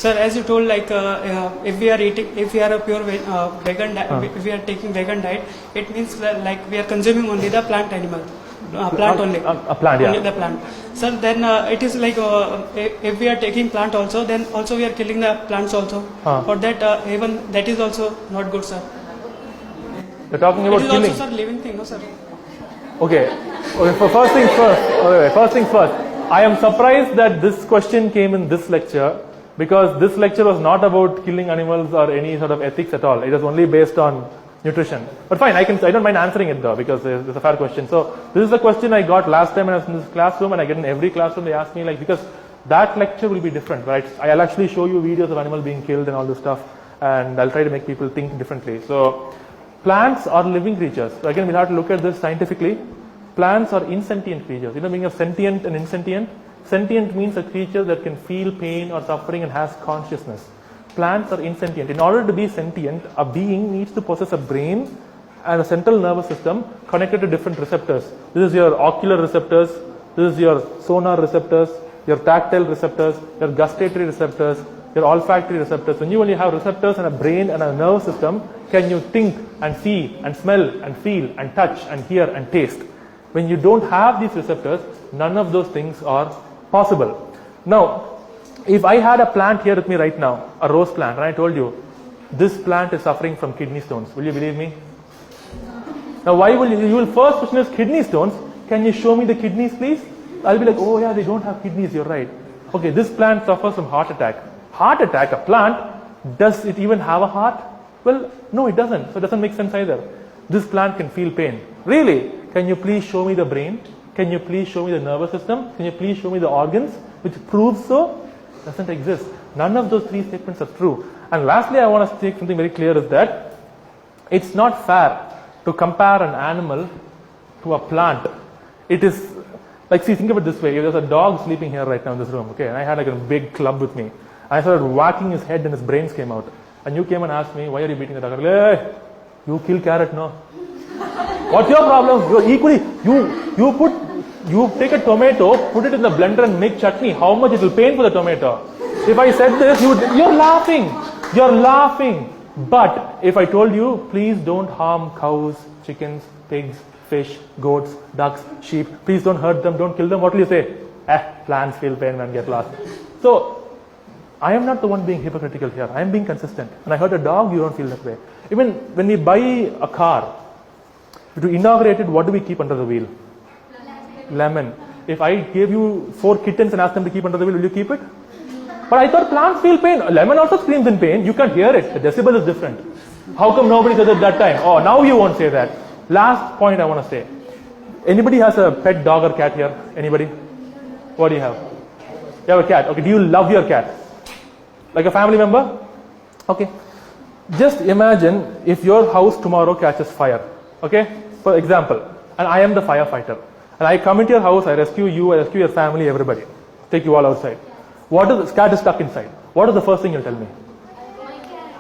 Sir, as you told, like if we are eating, if we are a pure vegan, if we are taking vegan diet, it means that, like we are consuming only the plant animal, plant only. A plant, yeah. Only the plant. Sir, then it is like if we are taking plant also, then also we are killing the plants also. For that, even that is also not good, sir. You're talking about it is killing. also, sir, living thing, no, sir. Okay. For first things first. Okay, first things first. I am surprised that this question came in this lecture, because this lecture was not about killing animals or any sort of ethics at all. It was only based on nutrition. But fine, I don't mind answering it though, because it's a fair question. So this is the question I got last time when I was in this classroom, and I get in every classroom. They ask me, like, because that lecture will be different, right? I'll actually show you videos of animals being killed and all this stuff, and I'll try to make people think differently. So plants are living creatures. So again, we'll have to look at this scientifically. Plants are insentient creatures. You know, meaning of sentient and insentient. Sentient means a creature that can feel pain or suffering and has consciousness. Plants are insentient. In order to be sentient, a being needs to possess a brain and a central nervous system connected to different receptors. This is your ocular receptors, this is your sonar receptors, your tactile receptors, your gustatory receptors, your olfactory receptors. When you only have receptors and a brain and a nervous system, can you think and see and smell and feel and touch and hear and taste? When you don't have these receptors, none of those things are possible. Now, if I had a plant here with me right now, a rose plant, and I told you, this plant is suffering from kidney stones, will you believe me? Now, why will you will first question is kidney stones. Can you show me the kidneys, please? I'll be like, oh yeah, they don't have kidneys, you're right. Okay, this plant suffers from heart attack. Heart attack, a plant, does it even have a heart? Well, no, it doesn't. So it doesn't make sense either. This plant can feel pain. Really? Can you please show me the brain? Can you please show me the nervous system? Can you please show me the organs? Which proves so? Doesn't exist. None of those three statements are true. And lastly, I want to state something very clear is that it's not fair to compare an animal to a plant. It is like, see, think of it this way. There's a dog sleeping here right now in this room, okay? And I had like a big club with me. I started whacking his head and his brains came out. And you came and asked me, why are you beating the dog? I go, hey, you kill carrot, no? What's your problem? You're equally, you take a tomato, put it in the blender and make chutney. How much it will pain for the tomato? If I said this, you're laughing. You're laughing. But if I told you, please don't harm cows, chickens, pigs, fish, goats, ducks, sheep. Please don't hurt them, don't kill them. What will you say? Plants feel pain and get lost. So, I am not the one being hypocritical here. I am being consistent. When I hurt a dog, you don't feel that way. Even when we buy a car, to inaugurate it, what do we keep under the wheel? Lemon. If I gave you 4 kittens and asked them to keep under the wheel, will you keep it? But I thought plants feel pain. Lemon also screams in pain. You can't hear it. The decibel is different. How come nobody said it that time? Oh, now you won't say that. Last point I want to say. Anybody has a pet dog or cat here? Anybody? What do you have? You have a cat. Okay, do you love your cat? Like a family member? Okay. Just imagine if your house tomorrow catches fire. Okay? For example. And I am the firefighter. And I come into your house, I rescue you, I rescue your family, everybody. Take you all outside. The cat is stuck inside. What is the first thing you'll tell me?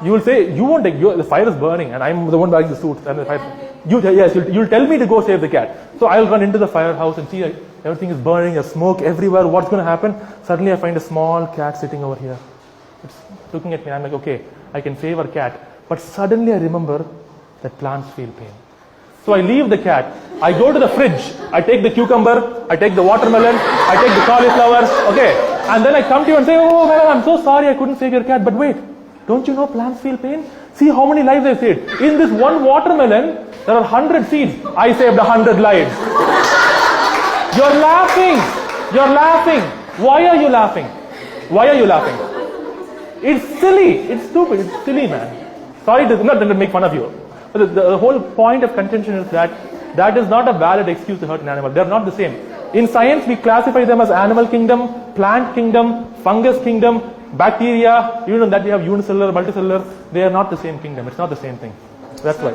You will say, you won't take, the fire is burning and I'm the one wearing the suit. And the fire, you'll tell me to go save the cat. So I'll run into the firehouse and see everything is burning, there's smoke everywhere. What's going to happen? Suddenly I find a small cat sitting over here. It's looking at me. I'm like, okay, I can save our cat. But suddenly I remember that plants feel pain. So I leave the cat. I go to the fridge. I take the cucumber. I take the watermelon. I take the cauliflower. Okay. And then I come to you and say, oh, madam, I'm so sorry I couldn't save your cat. But wait, don't you know plants feel pain? See how many lives I saved. In this one watermelon, there are 100 seeds. I saved 100 lives. You're laughing. You're laughing. Why are you laughing? Why are you laughing? It's silly. It's stupid. It's silly, man. Sorry, not to make fun of you. But the whole point of contention is that is not a valid excuse to hurt an animal. They are not the same. In science, we classify them as animal kingdom, plant kingdom, fungus kingdom, bacteria. Even that we have unicellular, multicellular. They are not the same kingdom. It's not the same thing. That's why.